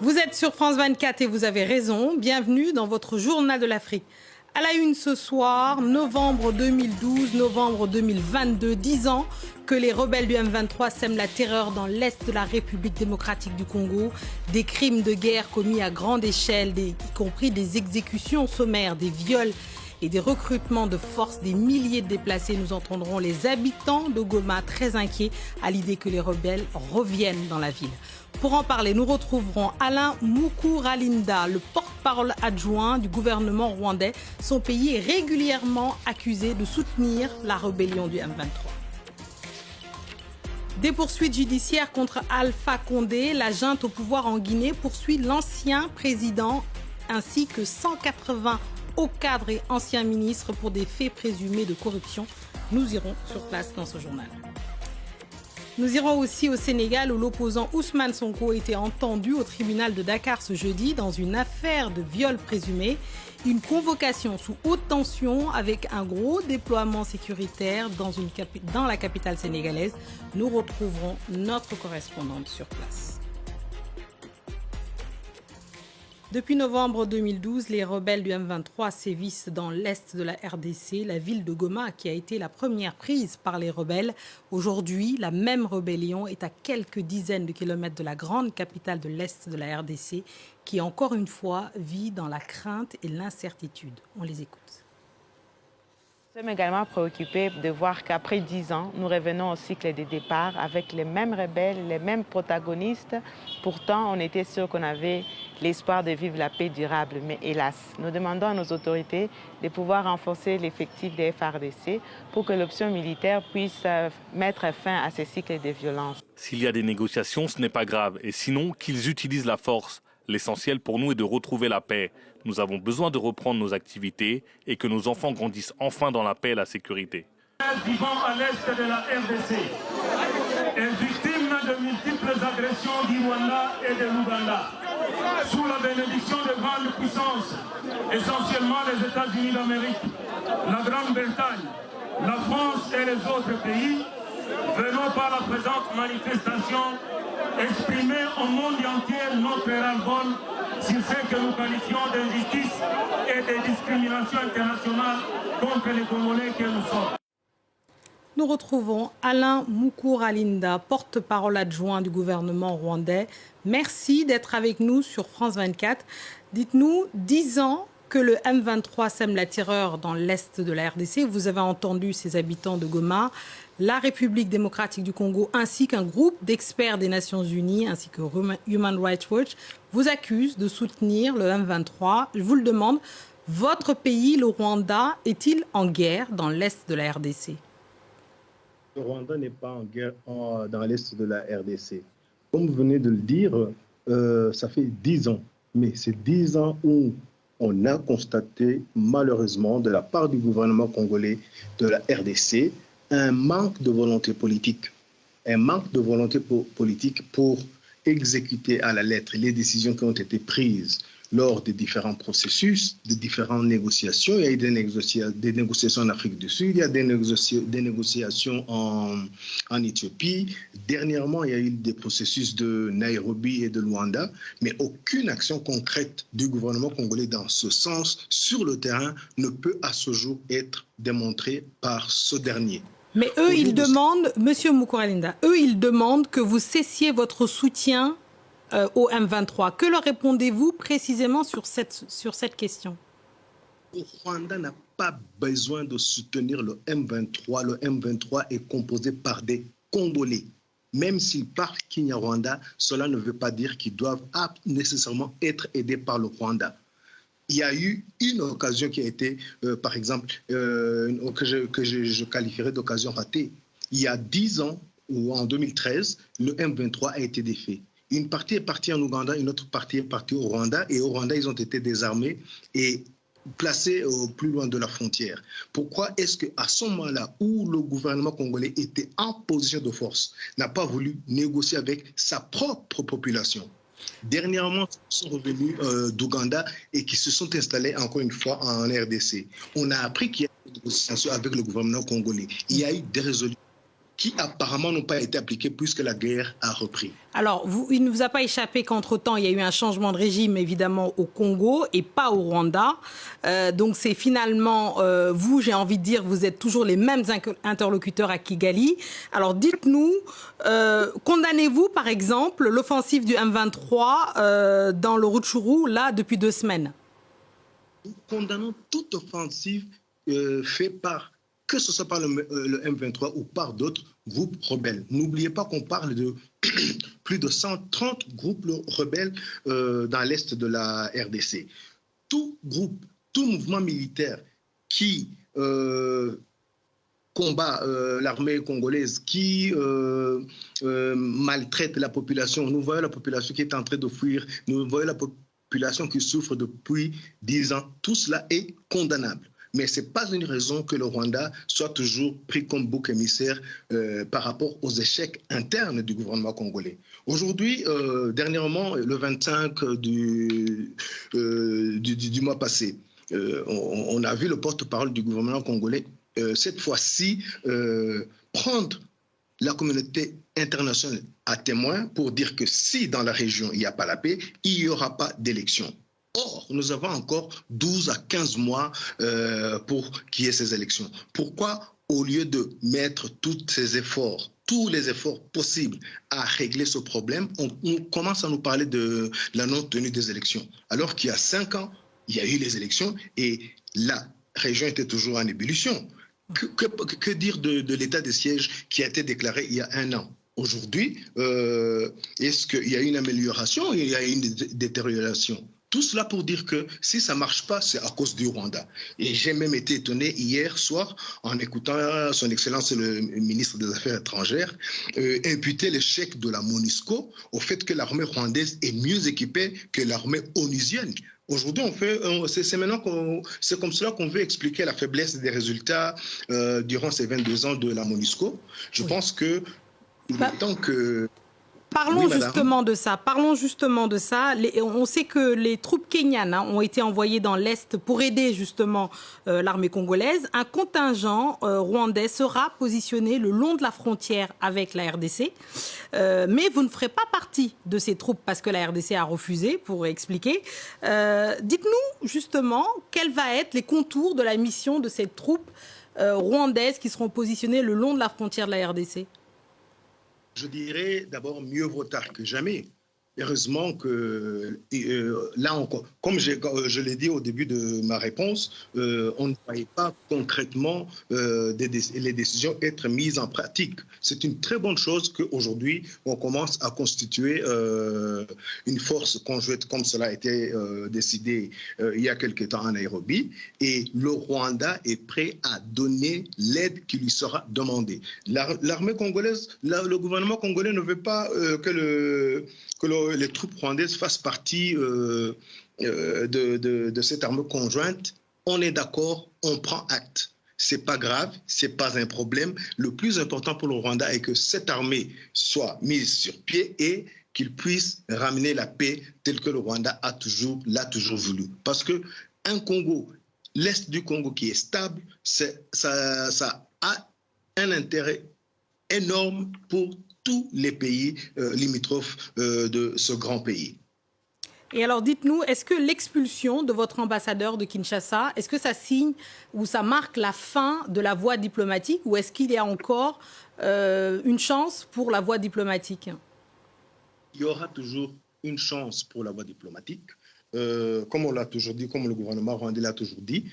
Vous êtes sur France 24 et vous avez raison. Bienvenue dans votre journal de l'Afrique. À la une ce soir, novembre 2012, novembre 2022, 10 ans que les rebelles du M23 sèment la terreur dans l'est de la République démocratique du Congo. Des crimes de guerre commis à grande échelle, y compris des exécutions sommaires, des viols et des recrutements de force, des milliers de déplacés. Nous entendrons les habitants de Goma très inquiets à l'idée que les rebelles reviennent dans la ville. Pour en parler, nous retrouverons Alain Mukuralinda, le porte-parole adjoint du gouvernement rwandais. Son pays est régulièrement accusé de soutenir la rébellion du M23. Des poursuites judiciaires contre Alpha Condé. La junte au pouvoir en Guinée poursuit l'ancien président ainsi que 180 hauts cadres et anciens ministres pour des faits présumés de corruption. Nous irons sur place dans ce journal. Nous irons aussi au Sénégal où l'opposant Ousmane Sonko a été entendu au tribunal de Dakar ce jeudi dans une affaire de viol présumé. Une convocation sous haute tension avec un gros déploiement sécuritaire dans la capitale sénégalaise. Nous retrouverons notre correspondante sur place. Depuis novembre 2012, les rebelles du M23 sévissent dans l'est de la RDC, la ville de Goma qui a été la première prise par les rebelles. Aujourd'hui, la même rébellion est à quelques dizaines de kilomètres de la grande capitale de l'est de la RDC qui, encore une fois, vit dans la crainte et l'incertitude. On les écoute. Nous sommes également préoccupés de voir qu'après 10 ans, nous revenons au cycle des départs avec les mêmes rebelles, les mêmes protagonistes. Pourtant, on était sûr qu'on avait l'espoir de vivre la paix durable. Mais hélas, nous demandons à nos autorités de pouvoir renforcer l'effectif des FARDC pour que l'option militaire puisse mettre fin à ces cycles de violence. S'il y a des négociations, ce n'est pas grave. Et sinon, qu'ils utilisent la force. L'essentiel pour nous est de retrouver la paix. Nous avons besoin de reprendre nos activités et que nos enfants grandissent enfin dans la paix et la sécurité. Vivant à l'est de la RDC est victime de multiples agressions du Rwanda et de l'Ouganda. Sous la bénédiction de grandes puissances, essentiellement les États-Unis d'Amérique, la Grande-Bretagne, la France et les autres pays, venons par la présente manifestation exprimer au monde entier notre ras-le-bol sur ce que nous qualifions d'injustice et de discrimination internationale contre les Congolais que nous sommes. Nous retrouvons Alain Mukuralinda, porte-parole adjoint du gouvernement rwandais. Merci d'être avec nous sur France 24. Dites-nous, 10 ans que le M23 sème la terreur dans l'est de la RDC. Vous avez entendu ces habitants de Goma, la République démocratique du Congo, ainsi qu'un groupe d'experts des Nations Unies, ainsi que Human Rights Watch, vous accusent de soutenir le M23. Je vous le demande, votre pays, le Rwanda, est-il en guerre dans l'est de la RDC ? Le Rwanda n'est pas en guerre dans l'est de la RDC. Comme vous venez de le dire, ça fait 10 ans. Mais c'est 10 ans où on a constaté, malheureusement, de la part du gouvernement congolais de la RDC, un manque de volonté politique. Un manque de volonté politique pour exécuter à la lettre les décisions qui ont été prises lors des différents processus, des différentes négociations. Il y a eu des négociations en Afrique du Sud, il y a des négociations en Éthiopie. Dernièrement, il y a eu des processus de Nairobi et de Luanda, mais aucune action concrète du gouvernement congolais dans ce sens sur le terrain ne peut à ce jour être démontrée par ce dernier. Mais eux, ils demandent, Monsieur Mukuralinda, ils demandent que vous cessiez votre soutien au M23. Que leur répondez-vous précisément sur cette question ? Le Rwanda n'a pas besoin de soutenir le M23. Le M23 est composé par des Congolais. Même s'ils partent Kinyarwanda, cela ne veut pas dire qu'ils doivent nécessairement être aidés par le Rwanda. Il y a eu une occasion qui a été, par exemple, que je qualifierais d'occasion ratée. Il y a 10 ans, ou en 2013, le M23 a été défait. Une partie est partie en Ouganda, une autre partie est partie au Rwanda. Et au Rwanda, ils ont été désarmés et placés plus loin de la frontière. Pourquoi est-ce qu'à ce moment-là, où le gouvernement congolais était en position de force, n'a pas voulu négocier avec sa propre population ? Dernièrement, ils sont revenus d'Ouganda et qui se sont installés encore une fois en RDC. On a appris qu'il y a eu des négociations avec le gouvernement congolais. Il y a eu des résolutions qui apparemment n'ont pas été appliquées puisque la guerre a repris. Alors, il ne vous a pas échappé qu'entre-temps, il y a eu un changement de régime, évidemment, au Congo et pas au Rwanda. Donc, c'est finalement, vous, j'ai envie de dire, vous êtes toujours les mêmes interlocuteurs à Kigali. Alors, dites-nous, condamnez-vous, par exemple, l'offensive du M23 dans le Rutshuru, là, depuis 2 semaines? Nous condamnons toute offensive faite par, que ce soit par le M23 ou par d'autres groupes rebelles. N'oubliez pas qu'on parle de plus de 130 groupes rebelles dans l'est de la RDC. Tout groupe, tout mouvement militaire qui combat l'armée congolaise, qui maltraite la population. Nous voyons la population qui est en train de fuir, nous voyons la population qui souffre depuis 10 ans. Tout cela est condamnable. Mais ce n'est pas une raison que le Rwanda soit toujours pris comme bouc émissaire par rapport aux échecs internes du gouvernement congolais. Aujourd'hui, dernièrement, le 25 du mois passé, on a vu le porte-parole du gouvernement congolais, cette fois-ci, prendre la communauté internationale à témoin pour dire que si dans la région il n'y a pas la paix, il n'y aura pas d'élection. Or, nous avons encore 12 à 15 mois pour qu'il y ait ces élections. Pourquoi, au lieu de mettre tous les efforts possibles à régler ce problème, on commence à nous parler de la non-tenue des élections? Alors qu'il y a 5 ans, il y a eu les élections et la région était toujours en ébullition. Que dire de l'état de siège qui a été déclaré il y a 1 an? Aujourd'hui, est-ce qu'il y a une amélioration ou il y a une détérioration? Tout cela pour dire que si ça ne marche pas, c'est à cause du Rwanda. Et j'ai même été étonné hier soir en écoutant son Excellence le ministre des Affaires étrangères imputer l'échec de la MONUSCO au fait que l'armée rwandaise est mieux équipée que l'armée onusienne. Aujourd'hui, c'est comme cela qu'on veut expliquer la faiblesse des résultats durant ces 22 ans de la MONUSCO. Je pense que il est temps que... Parlons justement de ça. On sait que les troupes kenyanes ont été envoyées dans l'Est pour aider justement l'armée congolaise. Un contingent rwandais sera positionné le long de la frontière avec la RDC. Mais vous ne ferez pas partie de ces troupes parce que la RDC a refusé, pour expliquer. Dites-nous justement quels vont être les contours de la mission de ces troupes rwandaises qui seront positionnées le long de la frontière de la RDC. Je dirais d'abord mieux vaut tard que jamais. Heureusement que là encore, comme je l'ai dit au début de ma réponse, on ne voyait pas concrètement les décisions être mises en pratique. C'est une très bonne chose qu'aujourd'hui, on commence à constituer une force conjointe comme cela a été décidé il y a quelque temps en Nairobi. Et le Rwanda est prêt à donner l'aide qui lui sera demandée. L'armée congolaise, le gouvernement congolais ne veut pas que les troupes rwandaises fassent partie de cette armée conjointe. On est d'accord, on prend acte. C'est pas grave, c'est pas un problème. Le plus important pour le Rwanda est que cette armée soit mise sur pied et qu'il puisse ramener la paix telle que le Rwanda l'a toujours voulu. Parce que un Congo, l'Est du Congo qui est stable, ça a un intérêt énorme pour tous les pays limitrophes de ce grand pays. Et alors dites-nous, est-ce que l'expulsion de votre ambassadeur de Kinshasa, est-ce que ça signe ou ça marque la fin de la voie diplomatique ou est-ce qu'il y a encore une chance pour la voie diplomatique? Il y aura toujours une chance pour la voie diplomatique. Comme on l'a toujours dit, comme le gouvernement rwandais l'a toujours dit,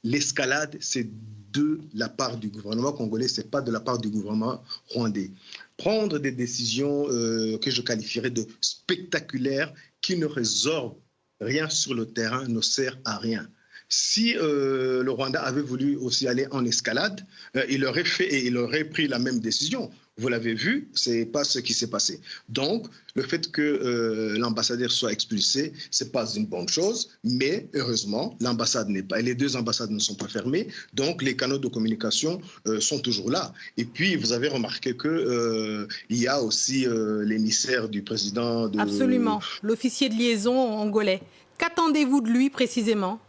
l'escalade, c'est de la part du gouvernement congolais, ce n'est pas de la part du gouvernement rwandais. Prendre des décisions que je qualifierais de spectaculaires, qui ne résorbent rien sur le terrain, ne sert à rien. Si le Rwanda avait voulu aussi aller en escalade, il aurait fait et il aurait pris la même décision. Vous l'avez vu, ce n'est pas ce qui s'est passé. Donc, le fait que l'ambassadeur soit expulsé, ce n'est pas une bonne chose, mais heureusement, les 2 ambassades ne sont pas fermées, donc les canaux de communication sont toujours là. Et puis, vous avez remarqué qu'il y a aussi l'émissaire du président de... Absolument, l'officier de liaison angolais. Qu'attendez-vous de lui précisément?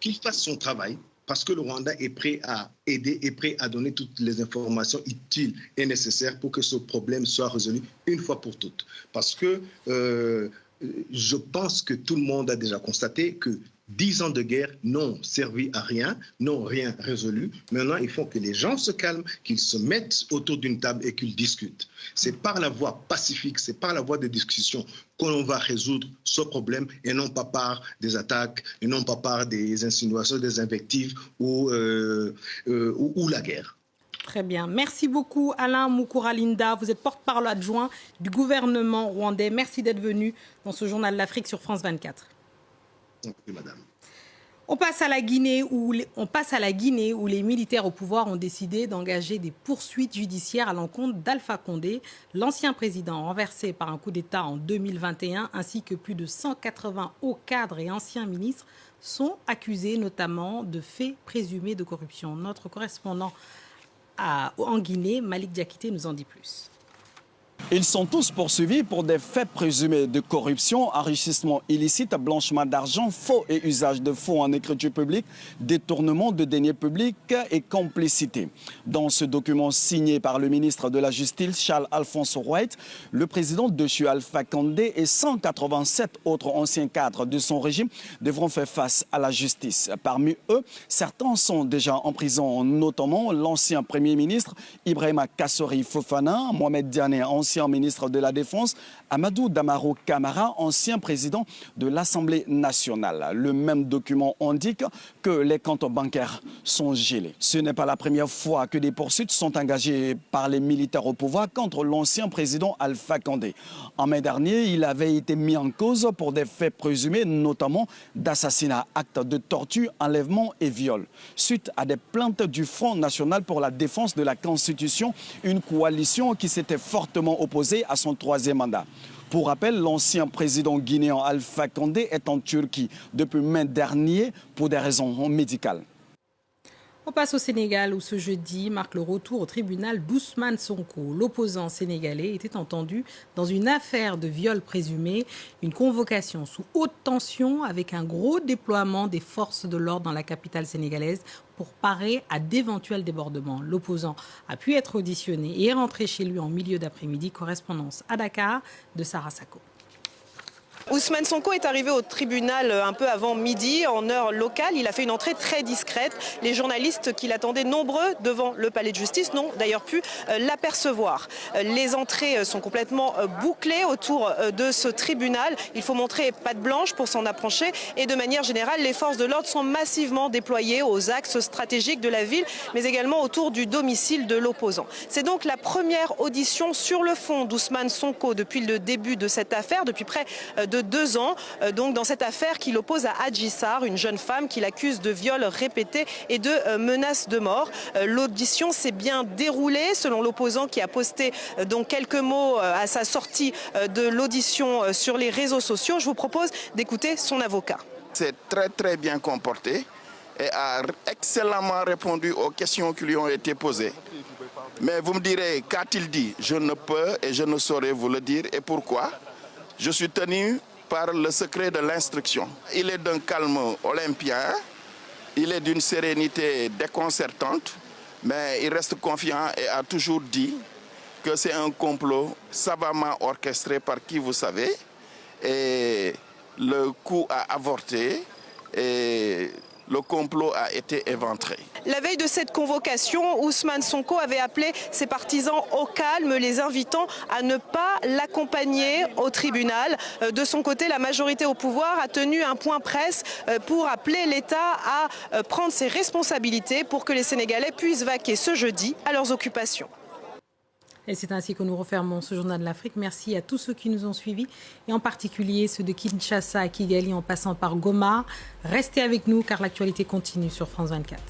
Qu'il fasse son travail, parce que le Rwanda est prêt à aider, est prêt à donner toutes les informations utiles et nécessaires pour que ce problème soit résolu une fois pour toutes. Parce que je pense que tout le monde a déjà constaté que 10 ans de guerre n'ont servi à rien, n'ont rien résolu. Maintenant, il faut que les gens se calment, qu'ils se mettent autour d'une table et qu'ils discutent. C'est par la voie pacifique, c'est par la voie des discussions qu'on va résoudre ce problème et non pas par des attaques, et non pas par des insinuations, des invectives ou la guerre. Très bien. Merci beaucoup Alain Mukuralinda. Vous êtes porte-parole adjoint du gouvernement rwandais. Merci d'être venu dans ce journal de l'Afrique sur France 24. Oui, madame. On passe à la Guinée où les militaires au pouvoir ont décidé d'engager des poursuites judiciaires à l'encontre d'Alpha Condé, l'ancien président renversé par un coup d'État en 2021, ainsi que plus de 180 hauts cadres et anciens ministres sont accusés notamment de faits présumés de corruption. Notre correspondant en Guinée, Malik Diakité, nous en dit plus. Ils sont tous poursuivis pour des faits présumés de corruption, enrichissement illicite, blanchiment d'argent, faux et usage de faux en écriture publique, détournement de deniers publics et complicité. Dans ce document signé par le ministre de la Justice, Charles-Alphonse White, le président déchu Alpha Condé et 187 autres anciens cadres de son régime devront faire face à la justice. Parmi eux, certains sont déjà en prison, notamment l'ancien Premier ministre Ibrahima Kassori Fofana, Mohamed Diané, ancien ministre de la Défense, Amadou Damaro Camara, ancien président de l'Assemblée nationale. Le même document indique que les comptes bancaires sont gelés. Ce n'est pas la première fois que des poursuites sont engagées par les militaires au pouvoir contre l'ancien président Alpha Condé. En mai dernier, il avait été mis en cause pour des faits présumés, notamment d'assassinat, actes de torture, enlèvement et viol. Suite à des plaintes du Front national pour la défense de la Constitution, une coalition qui s'était fortement opposée à son troisième mandat. Pour rappel, l'ancien président guinéen Alpha Condé est en Turquie depuis mai dernier pour des raisons médicales. On passe au Sénégal où ce jeudi marque le retour au tribunal d'Ousmane Sonko. L'opposant sénégalais était entendu dans une affaire de viol présumé, une convocation sous haute tension avec un gros déploiement des forces de l'ordre dans la capitale sénégalaise pour parer à d'éventuels débordements. L'opposant a pu être auditionné et est rentré chez lui en milieu d'après-midi. Correspondance à Dakar de Sarah Sako. Ousmane Sonko est arrivé au tribunal un peu avant midi, en heure locale. Il a fait une entrée très discrète. Les journalistes qui l'attendaient nombreux devant le palais de justice n'ont d'ailleurs pu l'apercevoir. Les entrées sont complètement bouclées autour de ce tribunal. Il faut montrer patte blanche pour s'en approcher. Et de manière générale, les forces de l'ordre sont massivement déployées aux axes stratégiques de la ville, mais également autour du domicile de l'opposant. C'est donc la première audition sur le fond d'Ousmane Sonko depuis le début de cette affaire, depuis près de 2 ans, donc dans cette affaire qui l'oppose à Adji Sarr, une jeune femme qui l'accuse de viol répété et de menaces de mort. L'audition s'est bien déroulée selon l'opposant qui a posté donc quelques mots à sa sortie de l'audition sur les réseaux sociaux. Je vous propose d'écouter son avocat. C'est très bien comporté et a excellemment répondu aux questions qui lui ont été posées. Mais vous me direz, qu'a-t-il dit? Je ne peux et je ne saurais vous le dire. Et pourquoi? Je suis tenu par le secret de l'instruction. Il est d'un calme olympien, il est d'une sérénité déconcertante, mais il reste confiant et a toujours dit que c'est un complot savamment orchestré par qui vous savez. Et le coup a avorté et le complot a été éventré. La veille de cette convocation, Ousmane Sonko avait appelé ses partisans au calme, les invitant à ne pas l'accompagner au tribunal. De son côté, la majorité au pouvoir a tenu un point presse pour appeler l'État à prendre ses responsabilités pour que les Sénégalais puissent vaquer ce jeudi à leurs occupations. Et c'est ainsi que nous refermons ce journal de l'Afrique. Merci à tous ceux qui nous ont suivis, et en particulier ceux de Kinshasa à Kigali en passant par Goma. Restez avec nous car l'actualité continue sur France 24.